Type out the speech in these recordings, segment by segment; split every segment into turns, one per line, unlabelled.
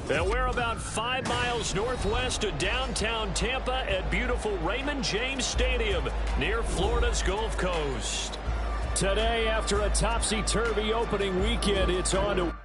And we're about 5 miles northwest of downtown Tampa at beautiful Raymond James Stadium near Florida's Gulf Coast. Today, after a topsy-turvy opening weekend, it's on to...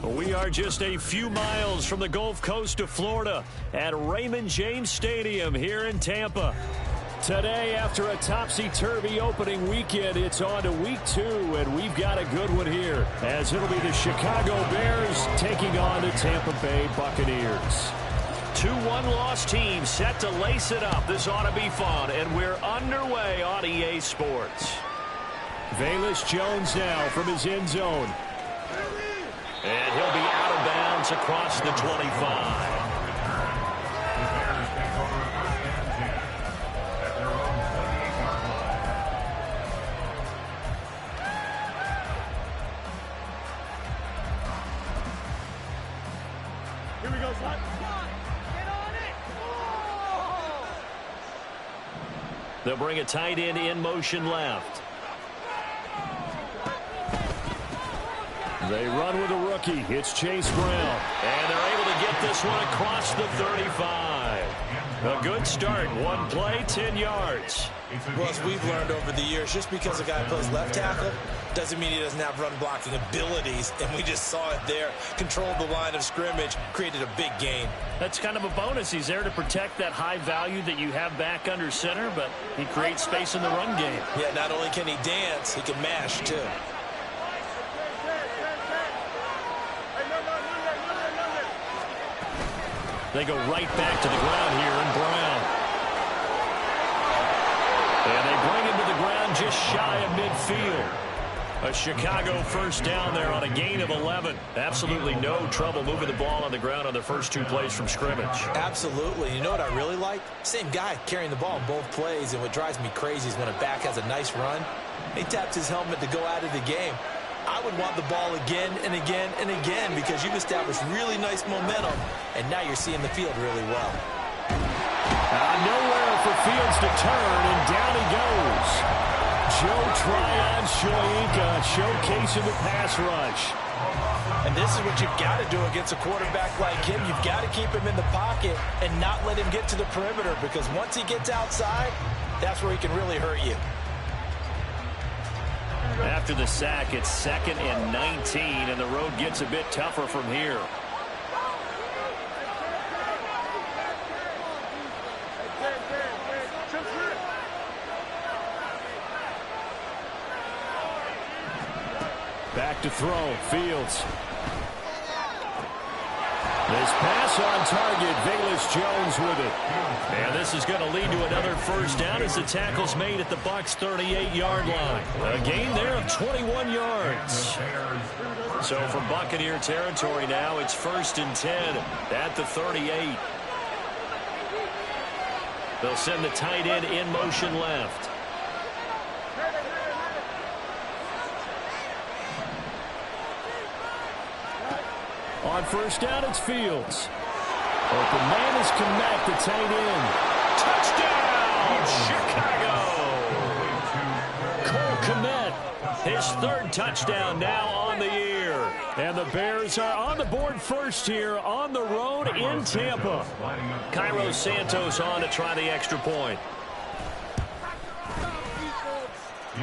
We are just a few miles from the Gulf Coast of Florida at Raymond James Stadium here in Tampa. Today, after a topsy-turvy opening weekend, it's on to week 2, and we've got a good one here, as it'll be the Chicago Bears taking on the Tampa Bay Buccaneers. 2 one-loss teams set to lace it up. This ought to be fun, and we're underway on EA Sports. Velus Jones now from his end zone. And he'll be out of bounds across the 25.
Here we go, son. Get on it. Oh!
They'll bring a tight end in motion left. They run with a rookie. It's Chase Brown. And they're able to get this one across the 35. A good start. 1 play, 10 yards.
Well, as we've learned over the years, just because a guy plays left tackle doesn't mean he doesn't have run blocking abilities. And we just saw it there. Controlled the line of scrimmage, created a big gain.
That's kind of a bonus. He's there to protect that high value that you have back under center, but he creates space in the run game.
Yeah, not only can he dance, he can mash, too.
They go right back to the ground here in Brown. And they bring him to the ground just shy of midfield. A Chicago first down there on a gain of 11. Absolutely no trouble moving the ball on the ground on the first 2 plays from scrimmage.
Absolutely. You know what I really like? Same guy carrying the ball in both plays, and what drives me crazy is when a back has a nice run, he taps his helmet to go out of the game. I would want the ball again and again and again because you've established really nice momentum, and now you're seeing the field really well.
Nowhere for Fields to turn, and down he goes. Joe Tryon-Shoyinka showcasing the pass rush.
And this is what you've got to do against a quarterback like him. You've got to keep him in the pocket and not let him get to the perimeter, because once he gets outside, that's where he can really hurt you.
After the sack, it's 2nd and 19, and the road gets a bit tougher from here. Back to throw, Fields. This pass on target, Velus Jones with it. And this is going to lead to another first down as the tackle's made at the Bucs' 38-yard line. A gain there of 21 yards. So for Buccaneer territory now, it's 1st and 10 at the 38. They'll send the tight end in motion left. On first down, it's Fields. Open man is Kmet, the tight end. Touchdown, Chicago! Cole Kmet, his 3rd touchdown now on the year. And the Bears are on the board first here on the road in Tampa. Cairo Santos on to try the extra point.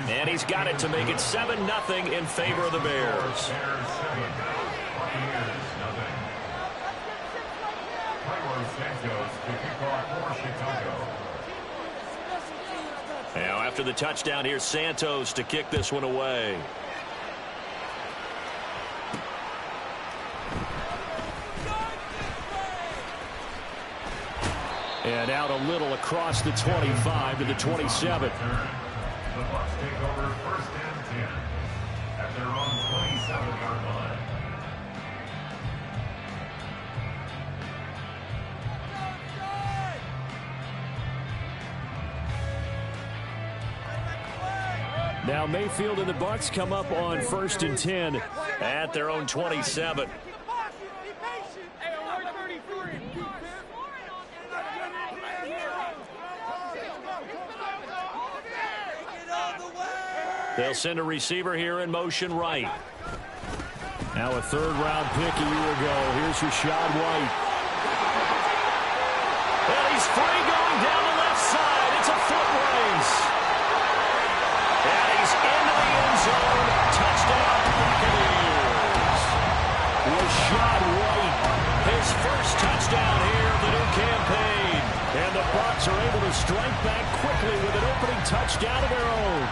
And he's got it to make it 7-0 in favor of the Bears. Now after the touchdown, here's Santos to kick this one away. And out a little across the 25 to the 27.
The Bucs take over 1st and 10 at their own 27-yard line.
Now Mayfield and the Bucs come up on 1st and 10 at their own 27. They'll send a receiver here in motion right. Now a 3rd-round pick a year ago. Here's Rachaad White. And he's free going down the left side. It's a foot race. And he's into the end zone. Touchdown, Buccaneers. Rachaad White, his first touchdown here of the new campaign. And the Bucs are able to strike back quickly with an opening touchdown of their own.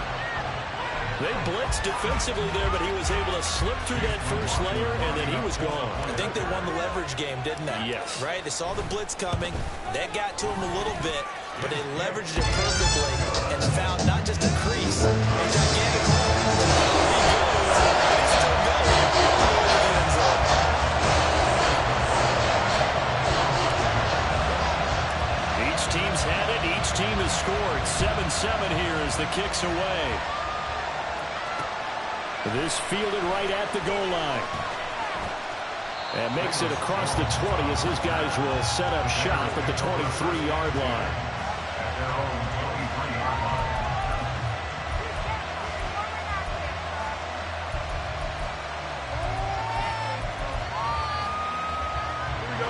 They blitzed defensively there, but he was able to slip through that first layer, and then he was gone.
I think they won the leverage game, didn't they?
Yes.
Right? They saw the blitz coming. That got to him a little bit, but they leveraged it perfectly and found not just a crease, a gigantic hole. He's still going all over the end zone.
Each team's had it. Each team has scored. 7-7 here as the kick's away. This fielded right at the goal line. And makes it across the 20 as his guys will set up shop at the 23-yard line.
At their own 23-yard line.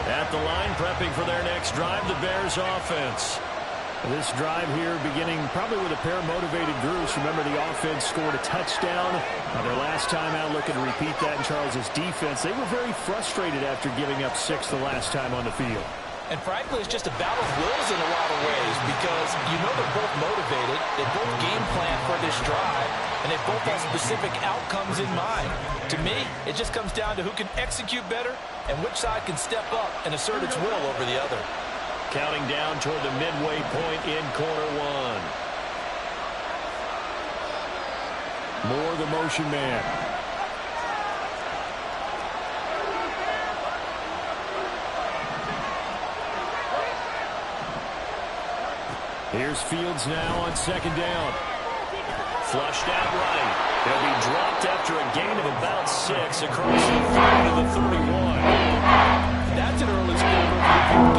At the line, prepping for their next drive, the Bears offense. This drive here beginning probably with a pair of motivated groups. Remember, the offense scored a touchdown. Their last time out, looking to repeat that in Charles's defense. They were very frustrated after giving up 6 the last time on the field.
And frankly, it's just a battle of wills in a lot of ways because you know they're both motivated. They both game plan for this drive, and they both have specific outcomes in mind. To me, it just comes down to who can execute better and which side can step up and assert its will over the other.
Counting down toward the midway point in quarter one. Moore, the motion man. Here's Fields now on 2nd down. Flushed out right. He'll be dropped after a gain of about 6 across the 30 to the 31.
That's an early score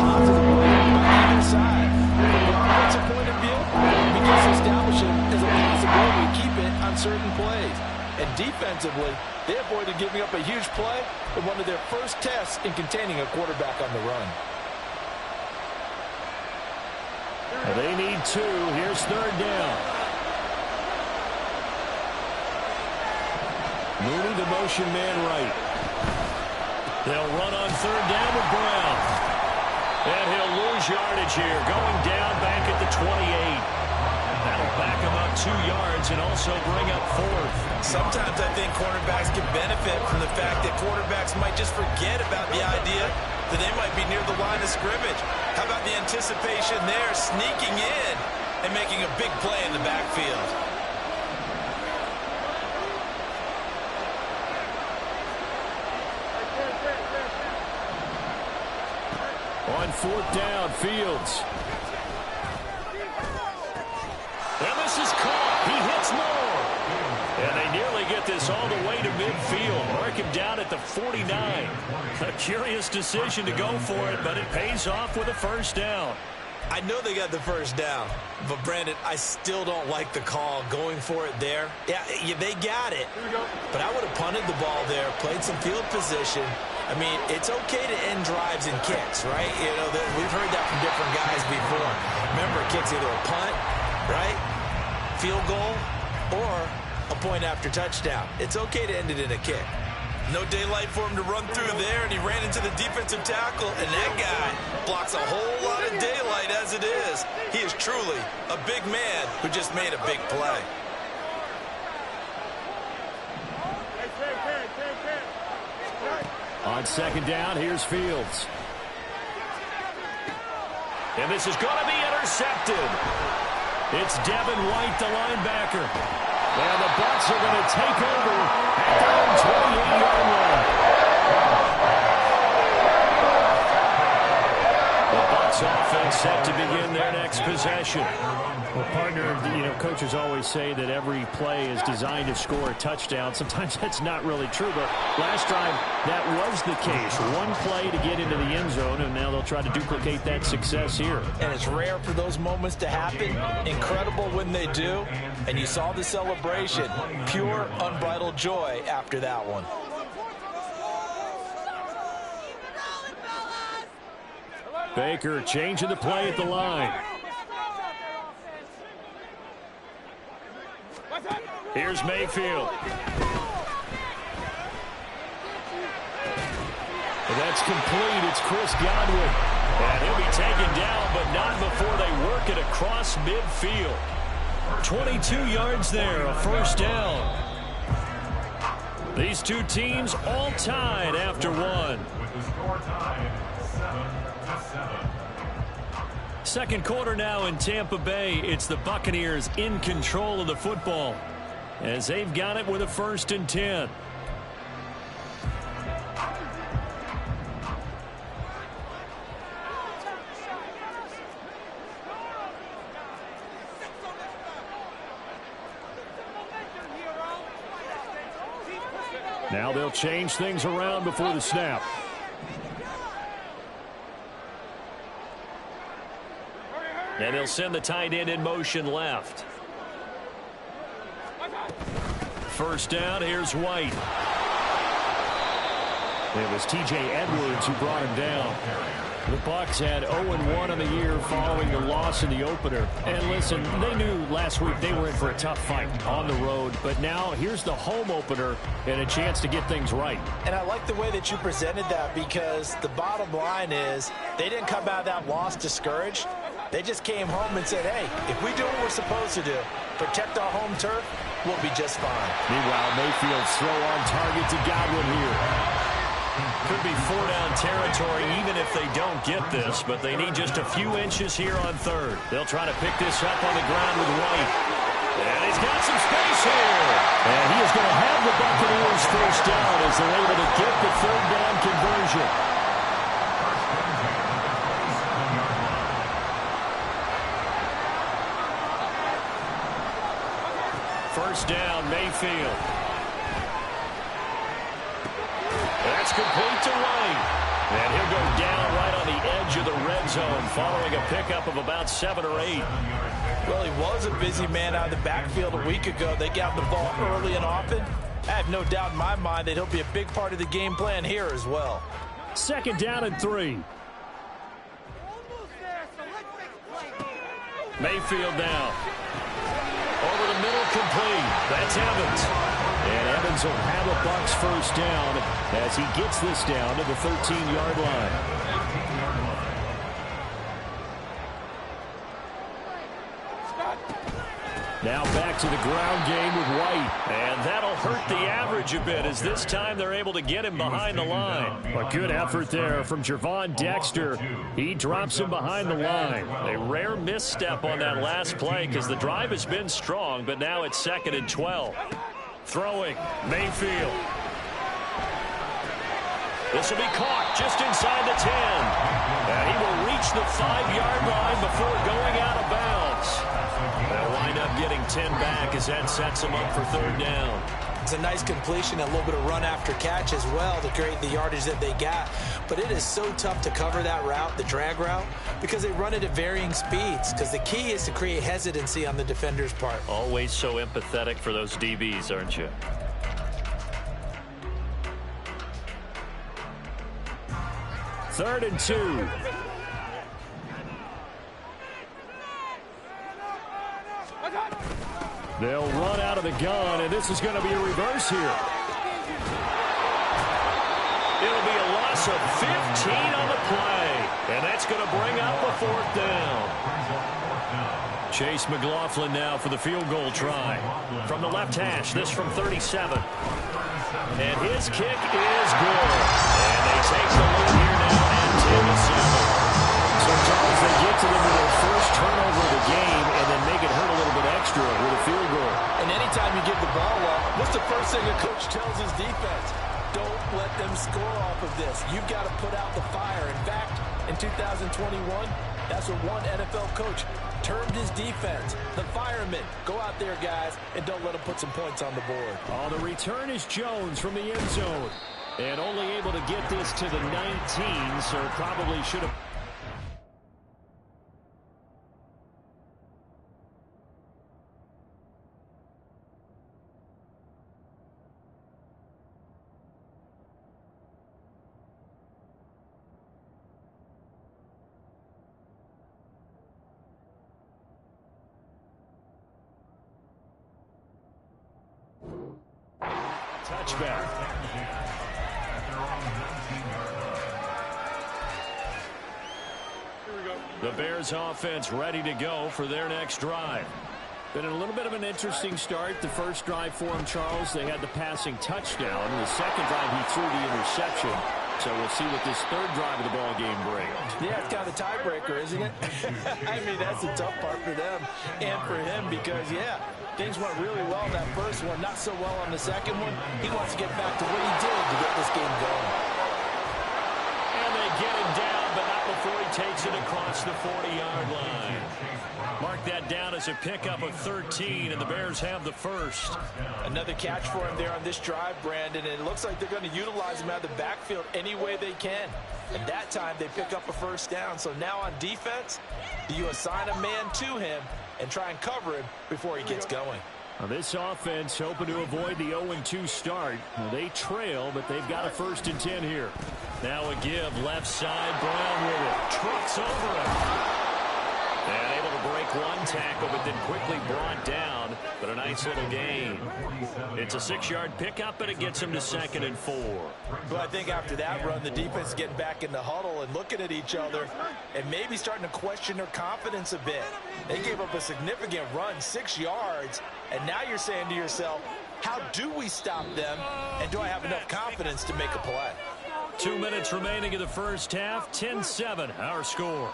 positive on either side. From an offensive point of view, it begins to establish it as a possibility to keep it on certain plays. And defensively, they avoided giving up a huge play in one of their first tests in containing a quarterback on the run.
They need 2. Here's 3rd down. Mooney, the motion man right. They'll run on 3rd down with Brown. And he'll lose yardage here. Going down back at the 28. That'll back him up 2 yards and also bring up 4th.
Sometimes I think cornerbacks can benefit from the fact that quarterbacks might just forget about the idea that they might be near the line of scrimmage. How about the anticipation there, sneaking in and making a big play in the backfield?
On 4th down, Fields. And this is caught. He hits Moore. And they nearly get this all the way to midfield. Mark him down at the 49. A curious decision to go for it, but it pays off with a 1st down.
I know they got the 1st down, but Brandon, I still don't like the call going for it there. Yeah, they got it, but I would have punted the ball there, played some field position. I mean, it's okay to end drives and kicks, right? You know, we've heard that from different guys before. Remember, a kick's either a punt, right, field goal, or a point after touchdown. It's okay to end it in a kick. No daylight for him to run through there, and he ran into the defensive tackle, and that guy blocks a whole lot of daylight as it is. He is truly a big man who just made a big play.
On second down, here's Fields. And this is going to be intercepted. It's Devin White, the linebacker. And the Bucs are going to take over at their own 28-yard line. The Bucs offense set to begin their next possession. Well, partner, coaches always say that every play is designed to score a touchdown. Sometimes that's not really true, but last time that was the case. One play to get into the end zone, and now they'll try to duplicate that success here.
And it's rare for those moments to happen. Incredible when they do. And you saw the celebration. Pure, unbridled joy after that one.
Baker changing the play at the line. Here's Mayfield. And that's complete. It's Chris Godwin. And he'll be taken down, but not before they work it across midfield. 22 yards there, a first down. These two teams all tied after one.
With the score tied 7-7.
Second quarter now in Tampa Bay. It's the Buccaneers in control of the football as they've got it with a 1st and 10. Now they'll change things around before the snap. And they'll send the tight end in motion left. First down, here's White. It was T.J. Edwards who brought him down. The Bucs had 0-1 on the year following the loss in the opener. And listen, they knew last week they were in for a tough fight on the road. But now here's the home opener and a chance to get things right.
And I like the way that you presented that, because the bottom line is they didn't come out of that loss discouraged. They just came home and said, hey, if we do what we're supposed to do, protect our home turf, we'll be just fine.
Meanwhile, Mayfield's throw on target to Godwin here. Could be 4-down territory even if they don't get this, but they need just a few inches here on third. They'll try to pick this up on the ground with White. And he's got some space here. And he is going to have the Buccaneers first down as they're able to get the third down conversion. First down, Mayfield. That's complete to White. And he'll go down right on the edge of the red zone following a pickup of about 7 or 8.
Well, he was a busy man out of the backfield a week ago. They got the ball early and often. I have no doubt in my mind that he'll be a big part of the game plan here as well.
Second down and 3. Mayfield now. Over the middle, complete. That's Evans. And Evans will have a Bucs first down as he gets this down to the 13-yard line. Now back to the ground game with White. And that'll hurt the average a bit as this time they're able to get him behind the line. A good effort there from Gervon Dexter. He drops him behind the line. A rare misstep on that last play because the drive has been strong, but now it's 2nd and 12. Throwing, Mayfield. This will be caught just inside the 10. And he will reach the 5-yard line before going out of bounds. They'll wind up getting 10 back as that sets him up for third down.
It's a nice completion, a little bit of run after catch as well to create the yardage that they got. But it is so tough to cover that route, the drag route, because they run it at varying speeds. Because the key is to create hesitancy on the defender's part.
Always so empathetic for those DBs, aren't you? Third and 2. They'll run out of the gun, and this is going to be a reverse here. It'll be a loss of 15 on the play, and that's going to bring up a 4th down. Chase McLaughlin now for the field goal try. From the left hash, this from 37. And his kick is good. And they take the lead here now at 10-7. So, Charles, they get to them with their first turnover of the game and then make it hurt a little bit extra with a field goal.
And anytime you give the ball up, what's the first thing a coach tells his defense? Don't let them score off of this. You've got to put out the fire. In fact, in 2021, that's what one NFL coach termed his defense. The firemen. Go out there, guys, and don't let them put some points on the board.
Oh, the return is Jones from the end zone. And only able to get this to the 19, so probably should have... Touchback. The Bears offense ready to go for their next drive. Been a little bit of an interesting start. The first drive for him, Charles, they had the passing touchdown. The second drive, he threw the interception. So we'll see what this third drive of the ball game brings.
Yeah, it's kind of a tiebreaker, isn't it? I mean, that's the tough part for them and for him because, yeah, things went really well in that first one, not so well on the second one. He wants to get back to what he did to get this game going.
And they get him down, but not before he takes it across the 40-yard line. Mark that down as a pickup of 13, and the Bears have the first.
Another catch for him there on this drive, Brandon, and it looks like they're going to utilize him out of the backfield any way they can. And that time they pick up a first down. So now on defense, do you assign a man to him and try and cover him before he gets going?
Now this offense hoping to avoid the 0-2 start. Well, they trail, but they've got a 1st and 10 here. Now a give, left side, Brown with it. Trucks over him. And able to break one tackle, but then quickly brought down. But a nice little gain. It's a 6-yard pickup, but it gets him to 2nd and 4.
Well, I think after that run, the defense is getting back in the huddle and looking at each other and maybe starting to question their confidence a bit. They gave up a significant run, 6 yards, and now you're saying to yourself, how do we stop them, and do I have enough confidence to make a play?
2 minutes remaining in the first half, 10-7, our score.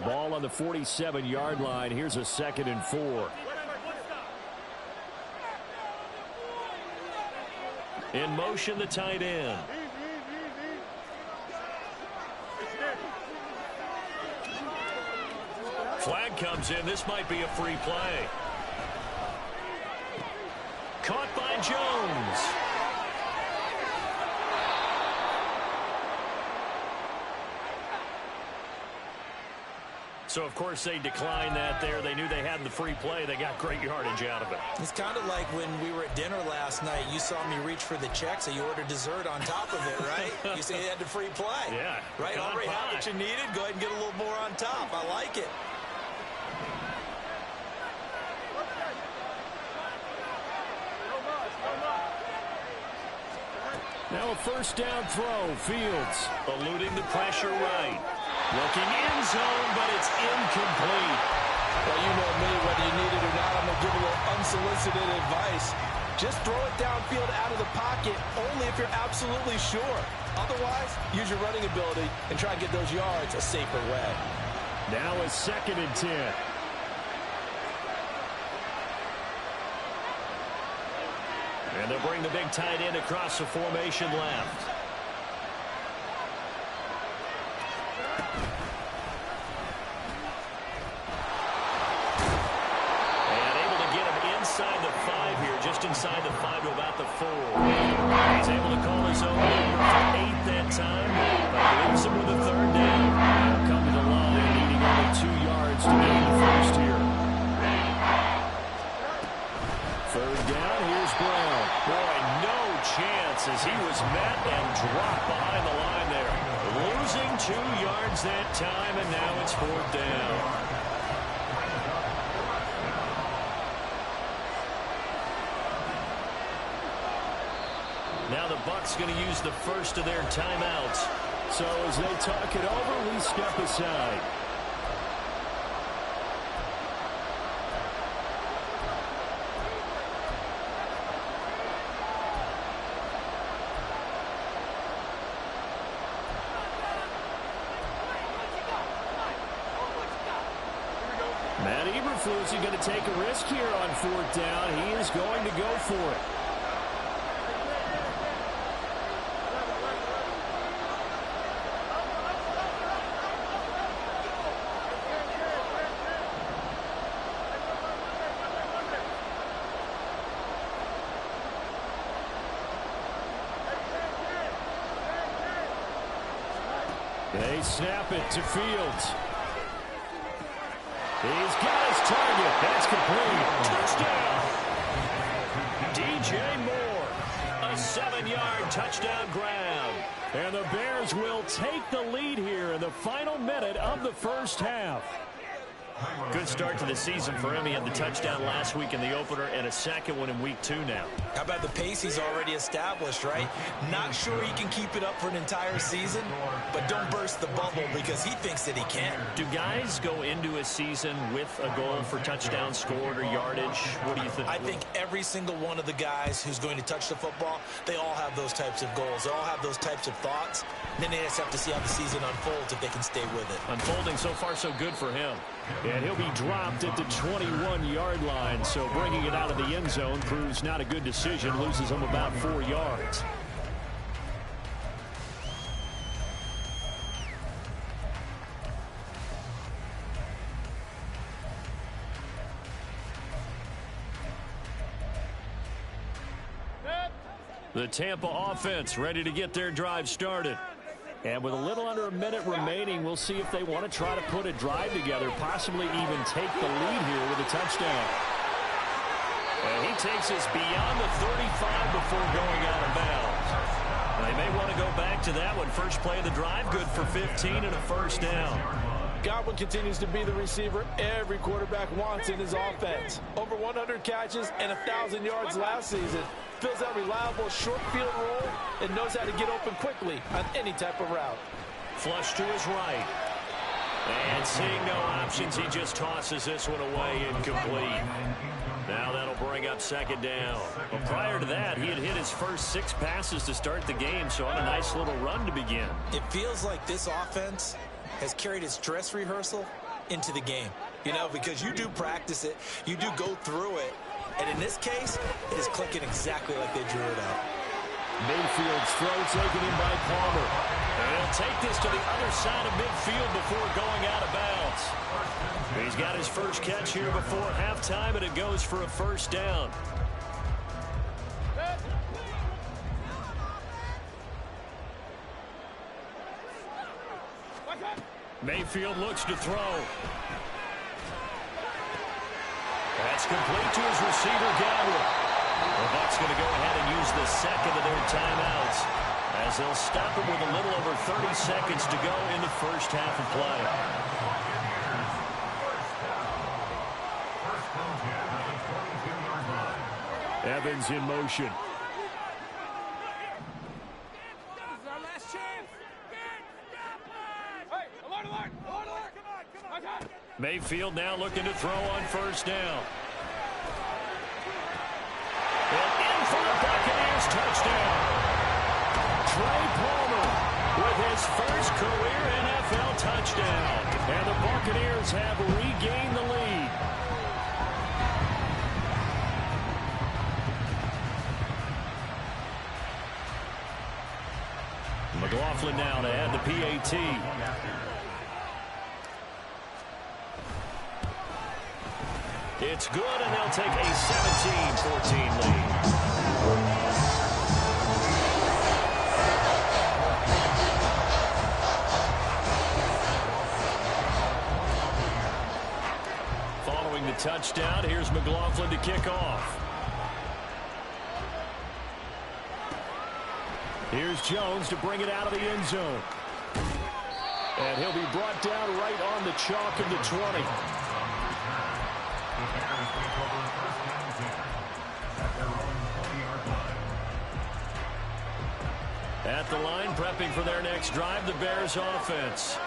Ball on the 47-yard line. Here's a 2nd and 4. In motion, the tight end. Flag comes in. This might be a free play. Caught by Jones. So, of course, they declined that there. They knew they had the free play. They got great yardage out of it.
It's kind of like when we were at dinner last night. You saw me reach for the check, so you ordered dessert on top of it, right? You say you had the free play.
Yeah.
Right? Already had what you needed. Go ahead and get a little more on top. I like it.
Now a 1st down throw. Fields eluding the pressure right. Looking in zone, but it's incomplete.
Well, you know me, whether you need it or not, I'm going to give a little unsolicited advice. Just throw it downfield out of the pocket only if you're absolutely sure. Otherwise, use your running ability and try and get those yards a safer way.
Now a 2nd and 10. And they'll bring the big tight end across the formation left. Inside the 5 here, just inside the 5 to about the 4. He's able to call his own number for 8 that time, but leaves him with a 3rd down. Now come to the line, needing only 2 yards to gain the first here. 3rd down, here's Brown. Boy, no chance as he was met and dropped behind the line there. Losing 2 yards that time, and now it's 4th down. Now the Bucs going to use the first of their timeouts. So as they talk it over, we step aside. Matt Eberflus is going to take a risk here on 4th down. He is going to go for it. They snap it to Fields. He's got his target. That's complete. Touchdown. DJ Moore. A 7-yard touchdown grab. And the Bears will take the lead here in the final minute of the first half. Good start to the season for him. He had the touchdown last week in the opener and a second one in week 2 now.
How about the pace he's already established, right? Not sure he can keep it up for an entire season, but don't burst the bubble because he thinks that he can.
Do guys go into a season with a goal for touchdown scored or yardage? What do you think?
I think every single one of the guys who's going to touch the football, they all have those types of goals. They all have those types of thoughts. And then they just have to see how the season unfolds if they can stay with it.
Unfolding so far so good for him. And he'll be dropped at the 21-yard line, so bringing it out of the end zone proves not a good decision. Loses him about 4 yards. The Tampa offense ready to get their drive started. And with a little under a minute remaining, we'll see if they want to try to put a drive together, possibly even take the lead here with a touchdown. And he takes us beyond the 35 before going out of bounds. They may want to go back to that one. First play of the drive, good for 15 and a first down.
Godwin continues to be the receiver every quarterback wants in his offense. Over 100 catches and 1,000 yards last season. Fills that reliable short field role and knows how to get open quickly on any type of route.
Flush to his right. And seeing no options, he just tosses this one away incomplete. Now that'll bring up second down. But prior to that, he had hit his first 6 passes to start the game, so on a nice little run to begin.
It feels like this offense has carried its dress rehearsal into the game. You know, because you do practice it, you do go through it, and in this case, it is clicking exactly like they drew it out.
Mayfield's throw taken in by Palmer. And he'll take this to the other side of midfield before going out of bounds. He's got his first catch here before halftime, and it goes for a first down. Mayfield looks to throw. That's complete to his receiver, Godwin. The Bucs going to go ahead and use the second of their timeouts as they'll stop it with a little over 30 seconds to go in the first half of play. Evans in motion. Mayfield now looking to throw on first down. And in for the Buccaneers touchdown. Trey Palmer with his first career NFL touchdown. And the Buccaneers have regained the lead. McLaughlin now to add the PAT. It's good, and they'll take a 17-14 lead. Following the touchdown, here's McLaughlin to kick off. Here's Jones to bring it out of the end zone. And he'll be brought down right on the chalk of the 20. At the line, prepping for their next drive, the Bears offense.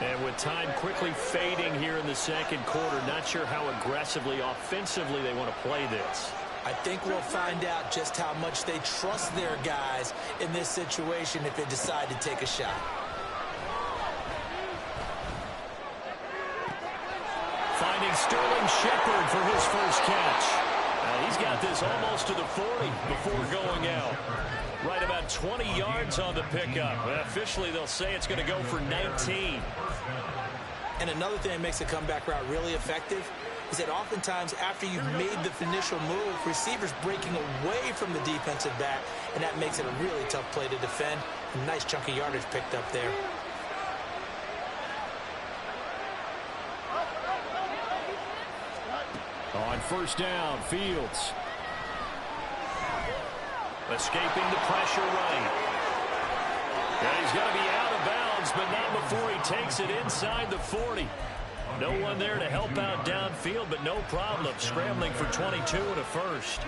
And with time quickly fading here in the second quarter, not sure how aggressively, offensively they want to play this.
I think we'll find out just how much they trust their guys in this situation if they decide to take a shot.
Finding Sterling Shepard for his first catch. He's got this almost to the 40 before going out. Right about 20 yards on the pickup. Officially, they'll say it's going to go for 19.
And another thing that makes a comeback route really effective is that oftentimes after you've made the initial move, receivers breaking away from the defensive back, and that makes it a really tough play to defend. A nice chunk of yardage picked up there.
On first down, Fields. Escaping the pressure right. And he's going to be out of bounds, but not before he takes it inside the 40. No one there to help out downfield, but no problem. Scrambling for 22 and a first.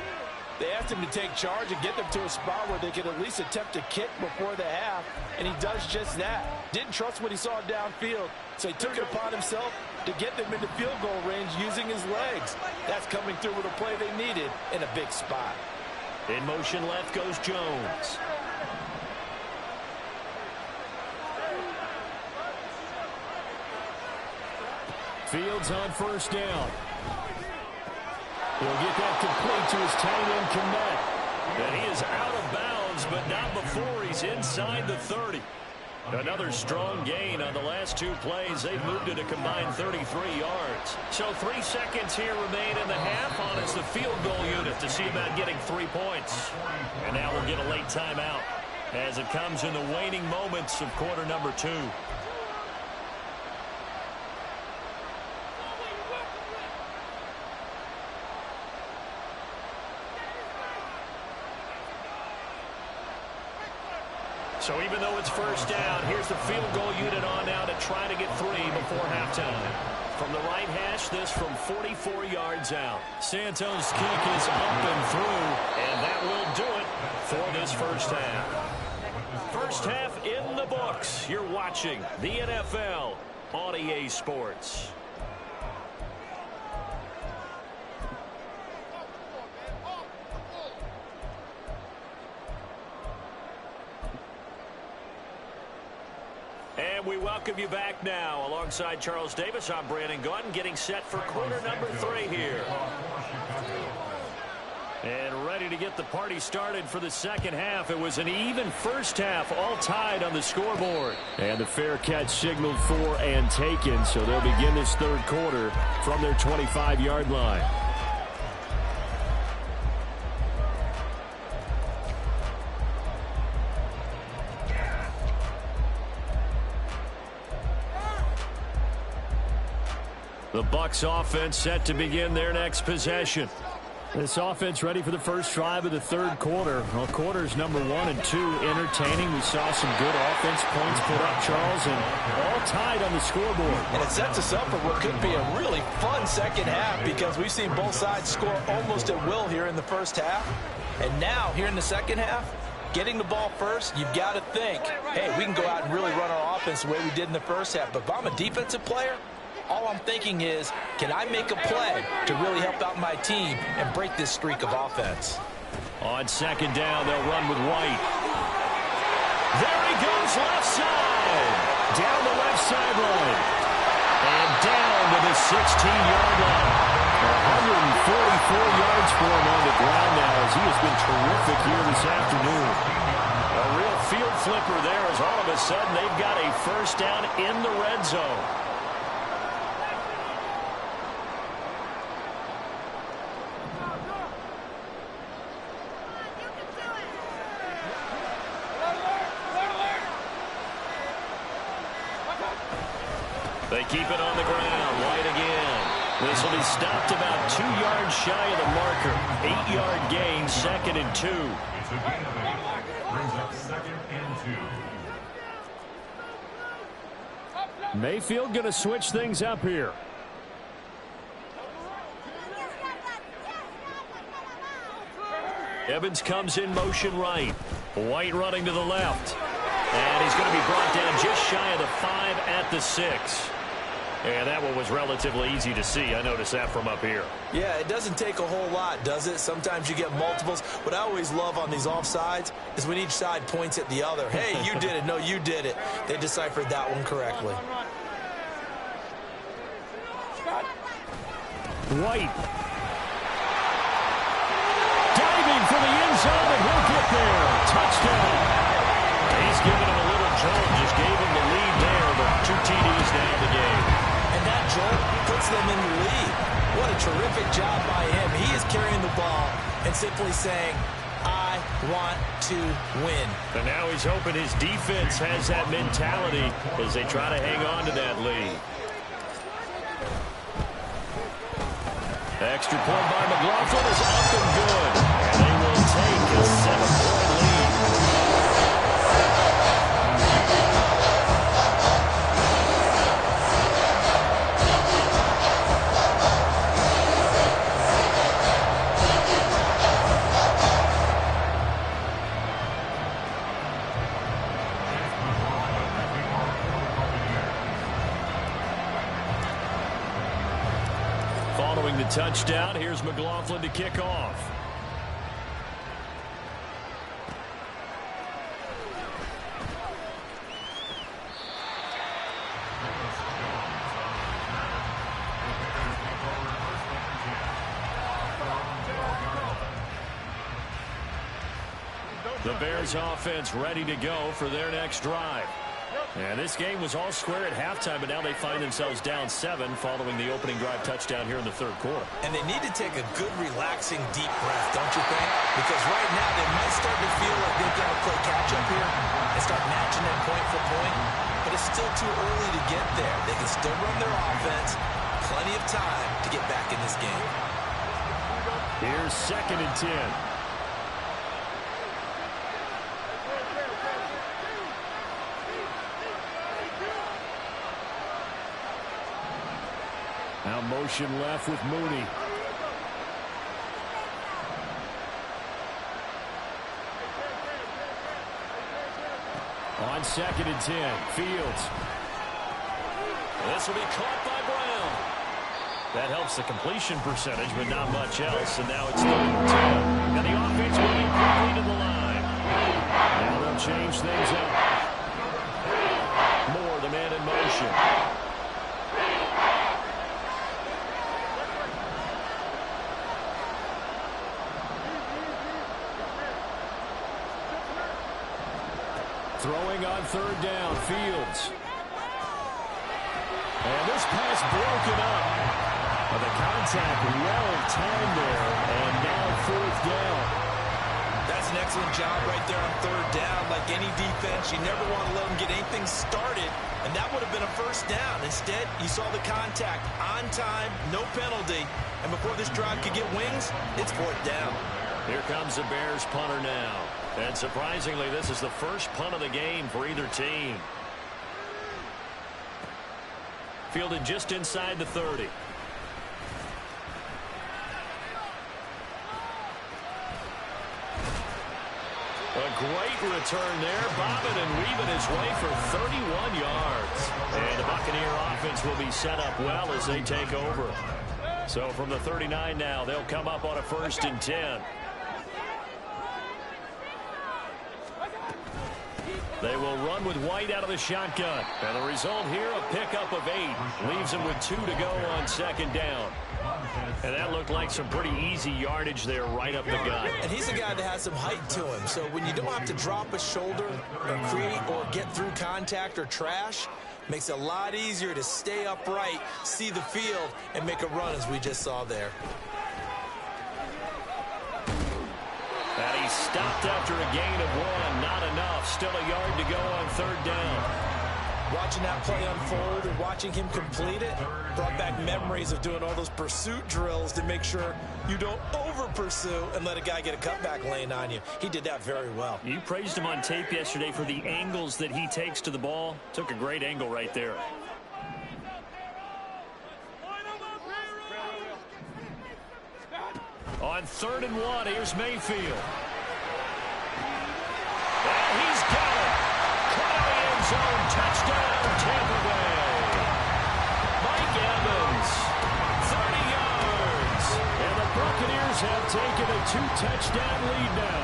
They asked him to take charge and get them to a spot where they could at least attempt to kick before the half, and he does just that. Didn't trust what he saw downfield, so he took it upon himself to get them into field goal range using his legs. That's coming through with a play they needed in a big spot.
In motion left goes Jones. Fields on first down. He'll get that complete to his tight end Kmet. And he is out of bounds, but not before he's inside the 30. Another strong gain on the last two plays. They've moved it a combined 33 yards. So 3 seconds here remain in the half on as the field goal unit to see about getting 3 points. And now we'll get a late timeout as it comes in the waning moments of quarter number 2. So even though it's first down, here's the field goal unit on now to try to get 3 before halftime. From the right hash, this from 44 yards out. Santos' kick is up and through, and that will do it for this first half. First half in the books. You're watching the NFL on EA Sports. And we welcome you back now. Alongside Charles Davis, I'm Brandon Gaudin, getting set for quarter number 3 here. And ready to get the party started for the second half. It was an even first half, all tied on the scoreboard. And the fair catch signaled for and taken, so they'll begin this third quarter from their 25-yard line. The Bucs offense set to begin their next possession. This offense ready for the first drive of the third quarter. Well, quarters number 1 and 2 entertaining. We saw some good offense points put up, Charles, and all tied on the scoreboard.
And it sets us up for what could be a really fun second half because we've seen both sides score almost at will here in the first half. And now, here in the second half, getting the ball first, you've got to think, hey, we can go out and really run our offense the way we did in the first half. But if I'm a defensive player, all I'm thinking is, can I make a play to really help out my team and break this streak of offense?
On second down, they'll run with White. There he goes, left side. Down the left sideline. And down to the 16-yard line. 144 yards for him on the ground now as he has been terrific here this afternoon. A real field flipper there as all of a sudden they've got a first down in the red zone. They keep it on the ground. White again. This will be stopped about 2 yards shy of the marker. 8-yard gain, 2nd and 2.
It's a gain of 8. Brings up 2nd and 2.
Mayfield going to switch things up here. Evans comes in motion right. White running to the left. And he's going to be brought down just shy of the 5 at the 6. And that one was relatively easy to see. I noticed that from up here.
Yeah, it doesn't take a whole lot, does it? Sometimes you get multiples. What I always love on these offsides is when each side points at the other. Hey, you did it. No, you did it. They deciphered that one correctly.
White. Diving for the end zone, and he'll get there. Touchdown. He's giving him a little jolt. Just gave him the lead there, but 2 TDs down the game.
And that jolt puts them in the lead. What a terrific job by him. He is carrying the ball and simply saying, I want to win.
And now he's hoping his defense has that mentality as they try to hang on to that lead. Extra point by McLaughlin is up and good. And they will take a 7-point lead. Following the touchdown, here's McLaughlin to kick off. The Bears offense ready to go for their next drive. And this game was all square at halftime, but now they find themselves down 7 following the opening drive touchdown here in the 3rd quarter.
And they need to take a good, relaxing, deep breath, don't you think? Because right now they might start to feel like they've got to play catch-up here and start matching them point for point. But it's still too early to get there. They can still run their offense. Plenty of time to get back in this game.
Here's 2nd and 10. Now motion left with Mooney. On 2nd and 10, Fields. This will be caught by Brown. That helps the completion percentage, but not much else. And now it's 3rd and 10. And the offense moving quickly to the line. Now they'll change things up. Moore, the man in motion. Throwing on 3rd down, Fields. And this pass broken up. The contact well timed there, and now 4th down.
That's an excellent job right there on 3rd down. Like any defense, you never want to let them get anything started, and that would have been a 1st down. Instead, you saw the contact on time, no penalty, and before this drive could get wings, it's 4th down.
Here comes the Bears punter now. And surprisingly, this is the first punt of the game for either team. Fielded just inside the 30. A great return there, bobbing and weaving his way for 31 yards. And the Buccaneer offense will be set up well as they take over. So from the 39 now, they'll come up on a 1st and 10. They will run with White out of the shotgun. And the result here, a pickup of 8. Leaves them with 2 to go on 2nd down. And that looked like some pretty easy yardage there right up the gut.
And he's a guy that has some height to him. So when you don't have to drop a shoulder or create or get through contact or trash, makes it a lot easier to stay upright, see the field, and make a run as we just saw there.
And he stopped after a gain of 1. Not enough. Still a yard to go on 3rd down.
Watching that play unfold and watching him complete it brought back memories of doing all those pursuit drills to make sure you don't over-pursue and let a guy get a cutback lane on you. He did that very well.
You praised him on tape yesterday for the angles that he takes to the ball. Took a great angle right there. On 3rd and 1, here's Mayfield. And he's got it. Caught in the end zone. Touchdown, Tampa Bay. Mike Evans, 30 yards. And the Buccaneers have taken a 2-touchdown lead now.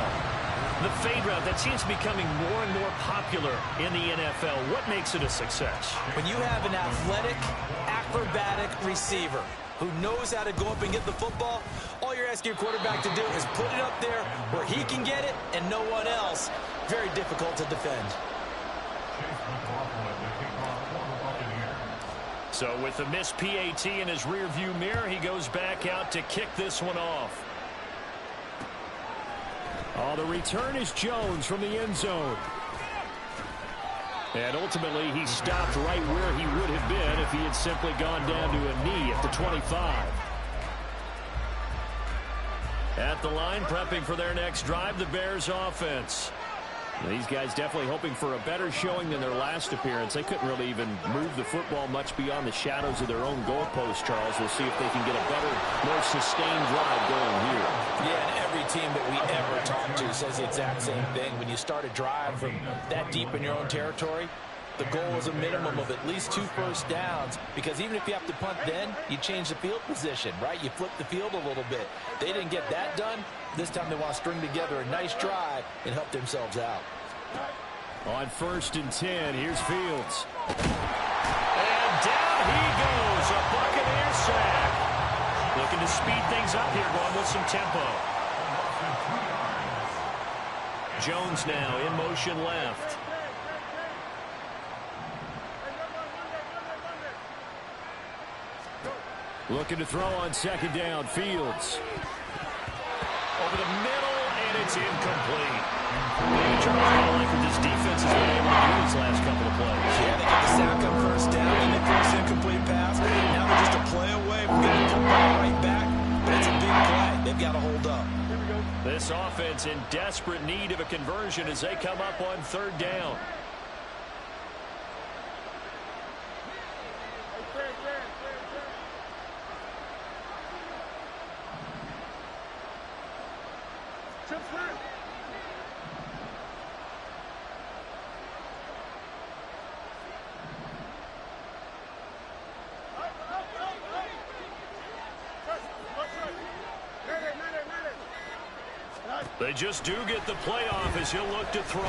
The fade route, that seems to be becoming more and more popular in the NFL. What makes it a success?
When you have an athletic, acrobatic receiver who knows how to go up and get the football, all you're asking your quarterback to do is put it up there where he can get it and no one else. Very difficult to defend.
So with the missed PAT in his rearview mirror, he goes back out to kick this one off. Oh, the return is Jones from the end zone. And ultimately, he stopped right where he would have been if he had simply gone down to a knee at the 25. At the line, prepping for their next drive, the Bears offense. These guys definitely hoping for a better showing than their last appearance. They couldn't really even move the football much beyond the shadows of their own goalpost, Charles. We'll see if they can get a better, more sustained drive going here.
Yeah, and every team that we ever talk to says the exact same thing. When you start a drive from that deep in your own territory, the goal is a minimum of at least 2 first downs, because even if you have to punt then, you change the field position, right? You flip the field a little bit. They didn't get that done. This time they want to string together a nice drive and help themselves out.
On 1st and 10, here's Fields. And down he goes, a Buccaneer sack. Looking to speed things up here, going with some tempo. Jones now in motion left. Looking to throw on 2nd down, Fields. Over the middle, and it's incomplete. Maybe Charles kind of like what this defense has been able to do these last couple of plays.
Yeah, they get the sack on 1st down, and they force incomplete pass. Now they're just a play away from getting the ball right back, but it's a big play. They've got to hold up.
This offense in desperate need of a conversion as they come up on 3rd down. They just do get the playoff as he'll look to throw.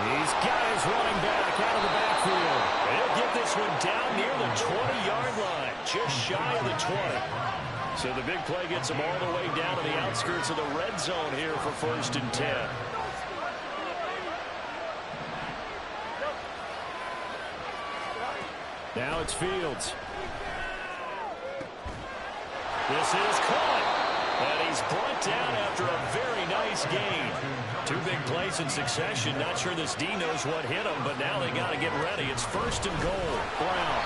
He's got his running back out of the backfield. He'll get this one down near the 20-yard line, just shy of the 20. So the big play gets him all the way down to the outskirts of the red zone here for 1st and 10. Now it's Fields. This is caught. And he's brought down after a very nice gain. 2 big plays in succession. Not sure this D knows what hit him, but now they got to get ready. It's 1st and goal. Brown.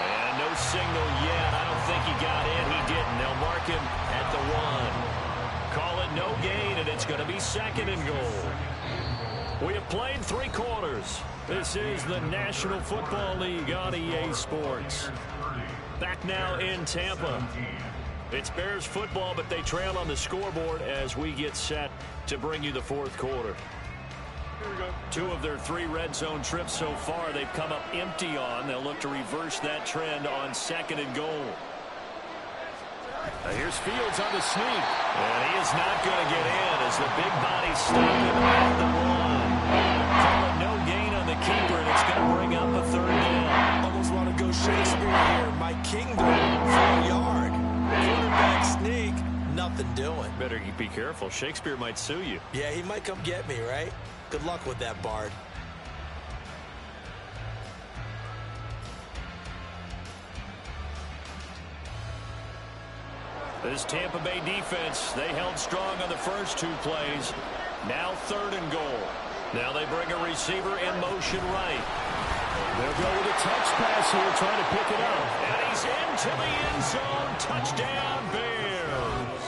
And no signal yet. I don't think he got in. He didn't. They'll mark him at the 1. Call it no gain, and it's going to be 2nd and goal. We have played 3 quarters. This is the National Football League on EA Sports. Back now in Tampa. It's Bears football, but they trail on the scoreboard as we get set to bring you the 4th quarter. 2 of their 3 red zone trips so far they've come up empty on. They'll look to reverse that trend on 2nd and goal. Now here's Fields on the sneak. And he is not going to get in as the big body stopped him at the 1. Call it no gain on the keeper, and it's going to bring up a 3rd down.
Almost want to go Shakespeare here. My kingdom for a yard. Quarterback sneak, nothing doing.
Better be careful. Shakespeare might sue you.
Yeah, he might come get me, right? Good luck with that, Bard.
This Tampa Bay defense, they held strong on the first 2 plays. Now 3rd and goal. Now they bring a receiver in motion right. They'll go with a touch pass here, trying to pick it up. And he's into the end zone. Touchdown, Bears.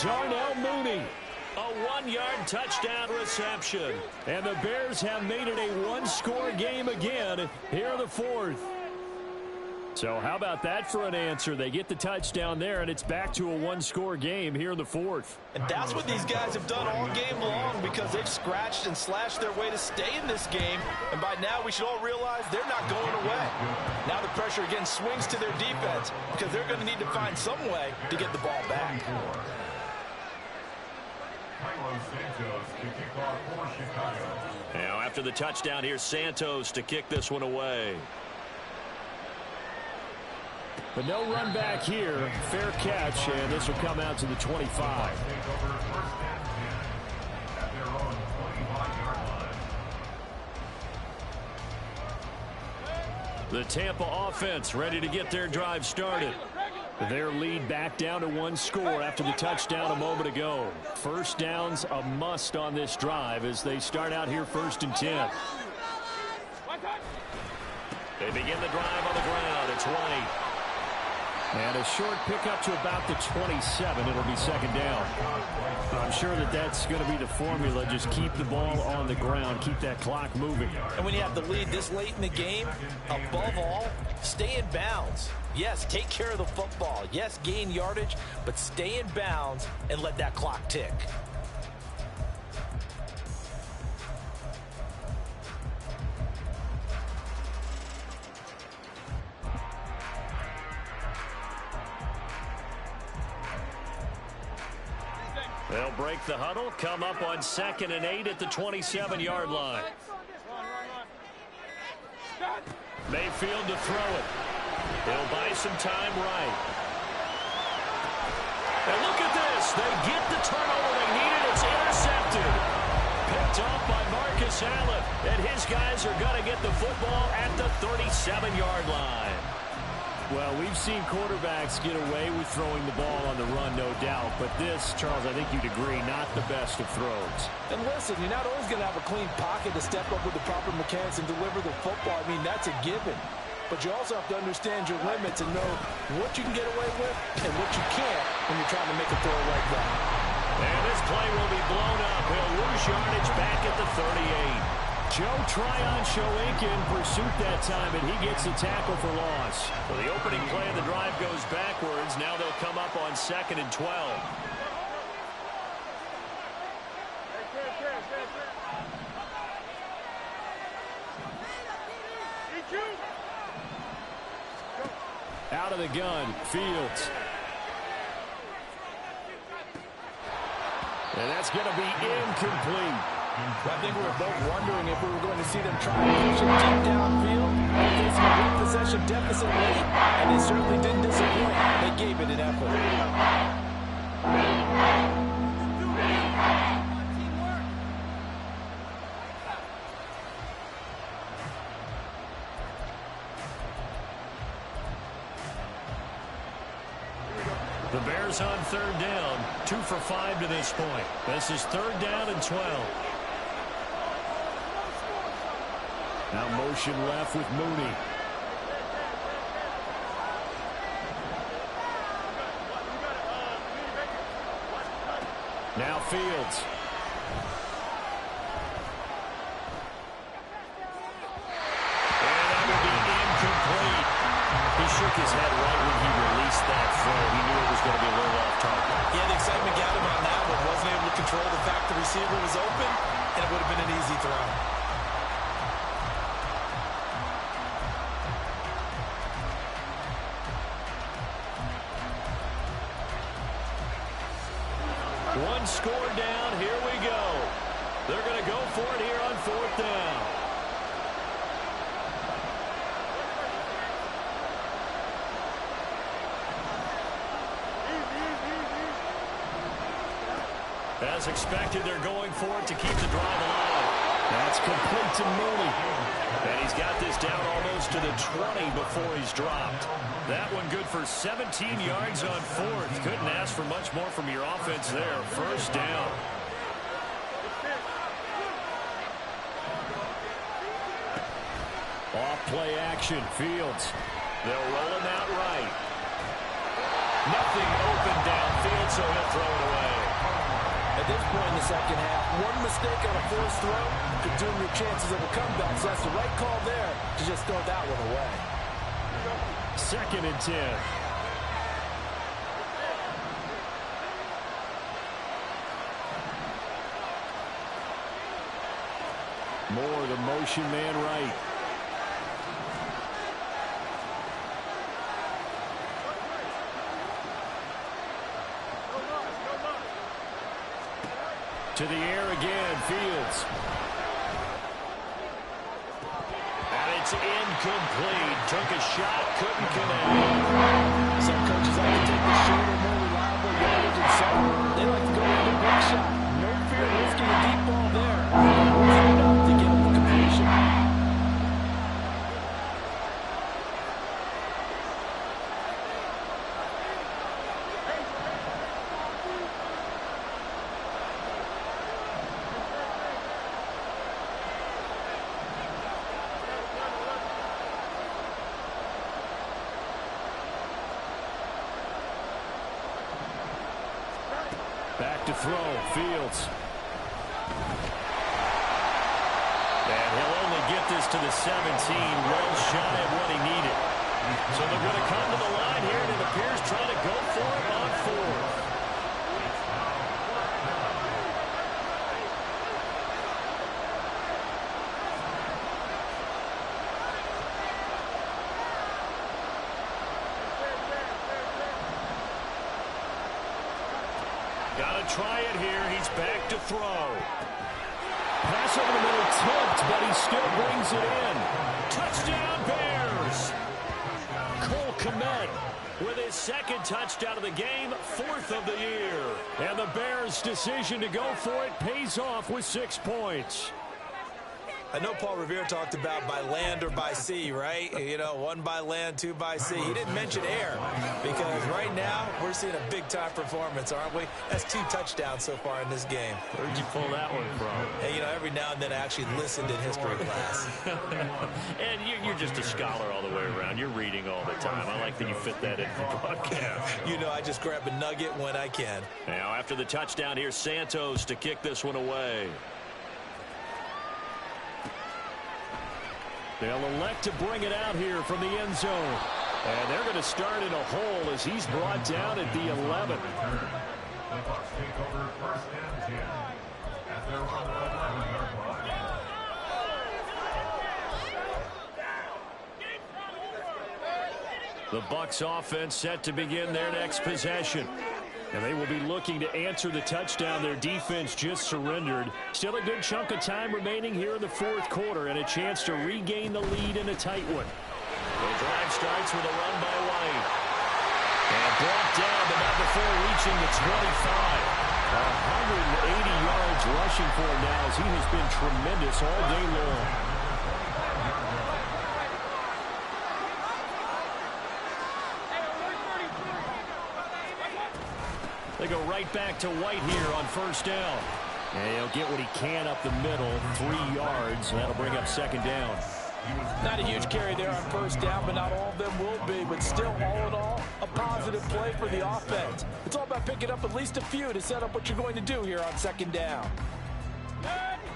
Darnell Mooney. A 1-yard touchdown reception. And the Bears have made it a one-score game again here in the fourth. So how about that for an answer? They get the touchdown there, and it's back to a one-score game here in the fourth.
And that's what these guys have done all game long, because they've scratched and slashed their way to stay in this game. And by now, we should all realize they're not going away. Now the pressure again swings to their defense, because they're going to need to find some way to get the ball back.
Now after the touchdown, here's Santos to kick this one away. But no run back here. Fair catch, and this will come out to the 25. The Tampa offense ready to get their drive started. Their lead back down to one score after the touchdown a moment ago. First down's a must on this drive as they start out here 1st and 10. They begin the drive on the ground. It's White. And a short pickup to about the 27. It'll be second down. I'm sure that that's going to be the formula. Just keep the ball on the ground. Keep that clock moving.
And when you have the lead this late in the game, above all, stay in bounds. Yes, take care of the football. Yes, gain yardage, but stay in bounds and let that clock tick.
They'll break the huddle, come up on 2nd and 8 at the 27-yard line. Mayfield to throw it. He'll buy some time right. And look at this. They get the turnover they needed. It's intercepted. Picked off by Marcus Allen. And his guys are going to get the football at the 37-yard line. Well, we've seen quarterbacks get away with throwing the ball on the run, no doubt. But this, Charles, I think you'd agree, not the best of throws.
And listen, you're not always going to have a clean pocket to step up with the proper mechanics and deliver the football. I mean, that's a given. But you also have to understand your limits and know what you can get away with and what you can't when you're trying to make a throw like that.
And this play will be blown up. He'll lose yardage back at the 38. Joe Tryon-Shoyinka in pursuit that time, and he gets the tackle for loss. So the opening play of the drive goes backwards. Now they'll come up on 2nd and 12. Out of the gun, Fields. And that's going to be incomplete.
I think we were both wondering if we were going to see them try to push it deep downfield or facing a big possession deficit late, and they certainly didn't disappoint. They gave it an effort.
The Bears on 3rd down, 2 for 5 to this point. This is 3rd down and 12. Now motion left with Mooney. Now Fields. And that will be incomplete. He shook his head right when he released that throw. He knew it was going to be a little off target.
Yeah, the excitement got him on that one. Wasn't able to control the fact the receiver was open, and it would have been an easy throw.
One score down. Here we go. They're going to go for it here on 4th down. As expected, they're going for it to keep the drive alive. That's complete to Mooney. And he's got this down almost to the 20 before he's dropped. That one good for 17 yards on 4th. Couldn't ask for much more from your offense there. 1st down. play action. Fields. They'll roll him out right. Nothing open downfield, so he'll throw it away.
At this point in the second half, one mistake on a forced throw could doom your chances of a comeback. So that's the right call there to just throw that one away.
2nd and 10. Moore, the motion man right. To the air again, Fields. And it's incomplete. Took a shot, couldn't connect.
Some coaches like to take the shorter, more reliable yardage, and some they like to go with the big shot. No fear of risking a deep ball there. Wasn't enough to get him the completion.
Back to throw, Fields. And he'll only get this to the 17, well shy of what he needed. So they're going to come to the line here, and it appears trying to go for it on 4th. Got to try it here. He's back to throw. Pass over the middle, tipped, but he still brings it in. Touchdown, Bears! Cole Kmet with his 2nd touchdown of the game, 4th of the year. And the Bears' decision to go for it pays off with 6 points.
I know Paul Revere talked about by land or by sea, right? You know, 1 by land, 2 by sea. He didn't mention air because right now we're seeing a big-time performance, aren't we? That's 2 touchdowns so far in this game.
Where'd you pull that one from?
And, you know, every now and then I actually listened in history class.
And you're just a scholar all the way around. You're reading all the time. I like that you fit that in for broadcast.
You know, I just grab a nugget when I can.
Now, after the touchdown, here's Santos to kick this one away. They'll elect to bring it out here from the end zone. And they're going to start in a hole as he's brought down at the 11.
The Bucs take over 1st and 10 at their own 11-yard line.
The Bucs offense set to begin their next possession. And they will be looking to answer the touchdown their defense just surrendered. Still a good chunk of time remaining here in the 4th quarter and a chance to regain the lead in a tight one. The drive starts with a run by White. And brought down to about before reaching the 25. 180 yards rushing for him now as he has been tremendous all day long. They go right back to White here on 1st down. And he'll get what he can up the middle, 3 yards, and that'll bring up 2nd down.
Not a huge carry there on 1st down, but not all of them will be. But still, all in all, a positive play for the offense. It's all about picking up at least a few to set up what you're going to do here on 2nd down.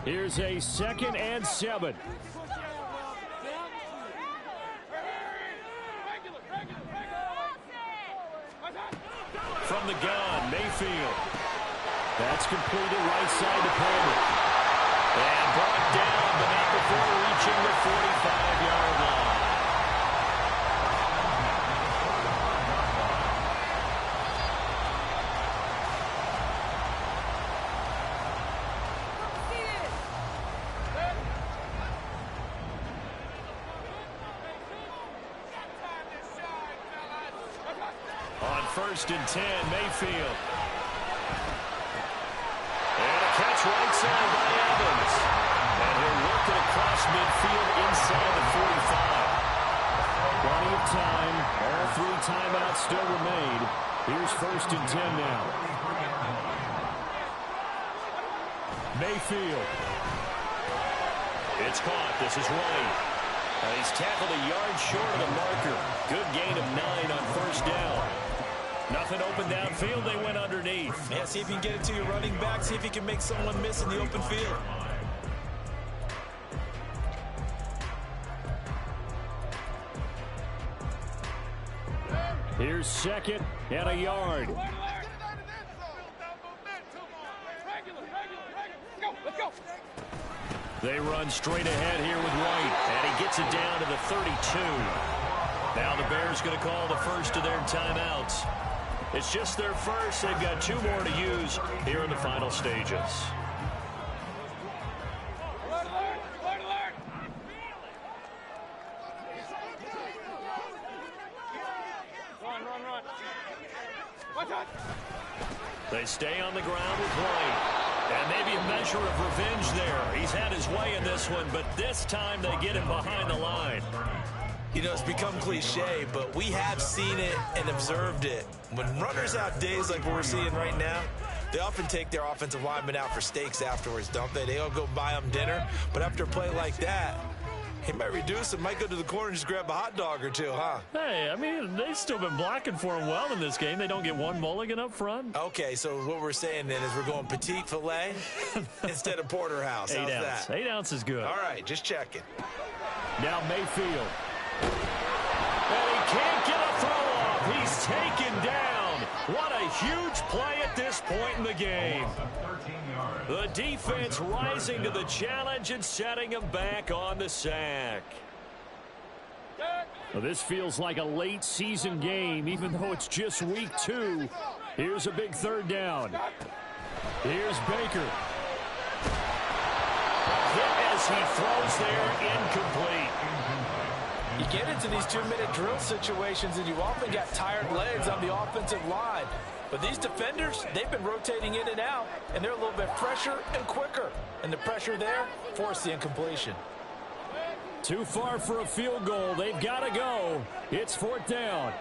Here's a 2nd and 7. From the gun, Mayfield. That's completed right side to Palmer. And brought down, but not before reaching the 45-yard line. On 1st and 10, Mayfield. And a catch right side by Evans. And he'll work it across midfield inside the 45. Plenty of time. All 3 timeouts still remain. Here's 1st and 10 now. Mayfield. It's caught. This is White. He's tackled a yard short of the marker. Good gain of 9 on first down. Nothing open downfield. They went underneath.
Yeah, see if you can get it to your running back. See if you can make someone miss in the open field.
Here's second and a yard. They run straight ahead here with White, and he gets it down to the 32. Now the Bears going to call the first of their timeouts. It's just their first. They've got 2 more to use here in the final stages. They stay on the ground with White. And maybe a measure of revenge there. He's had his way in this one, but this time they get him behind the line.
You know, it's become cliche, but we have seen it and observed it. When runners have days like what we're seeing right now, they often take their offensive linemen out for steaks afterwards, don't they? They all go buy them dinner, but after a play like that, he might reduce and might go to the corner and just grab a hot dog or two, huh?
Hey, I mean, they've still been blocking for him well in this game. They don't get one mulligan up front.
Okay, so what we're saying then is we're going petite filet instead of porterhouse. How's
8 ounce.
that?
8 ounce is good.
All right, just checking.
Now Mayfield. And he can't get a throw off. He's taken down. What a huge play at this point in the game. The defense rising to the challenge and setting him back on the sack. Well, this feels like a late season game, even though it's just week 2. Here's a big third down. Here's Baker. Hit as he throws there, incomplete.
You get into these 2-minute drill situations, and you often got tired legs on the offensive line. But these defenders, they've been rotating in and out, and they're a little bit fresher and quicker. And the pressure there forced the incompletion.
Too far for a field goal. They've got to go. It's 4th down.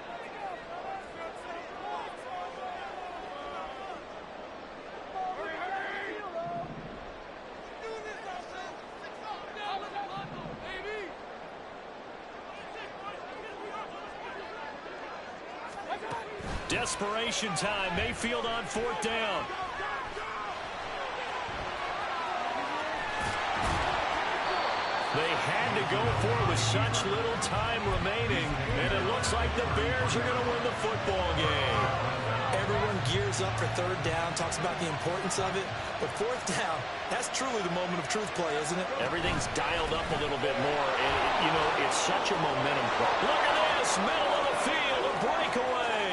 Desperation time. Mayfield on 4th down. They had to go for it with such little time remaining, and it looks like the Bears are going to win the football game.
Everyone gears up for 3rd down, talks about the importance of it, but 4th down, that's truly the moment of truth play, isn't it?
Everything's dialed up a little bit more, and, you know, it's such a momentum play. Look at this, middle of the field, a breakaway.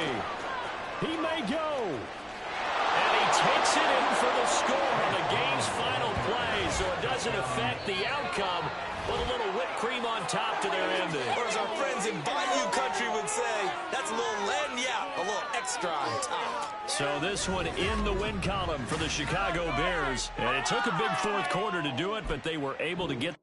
He may go. And he takes it in for the score on the game's final play, so it doesn't affect the outcome, but a little whipped cream on top to their ending.
Or as our friends in Bayou Country would say, that's a little lagniappe, a little extra on top.
So this one in the win column for the Chicago Bears. And it took a big 4th quarter to do it, but they were able to get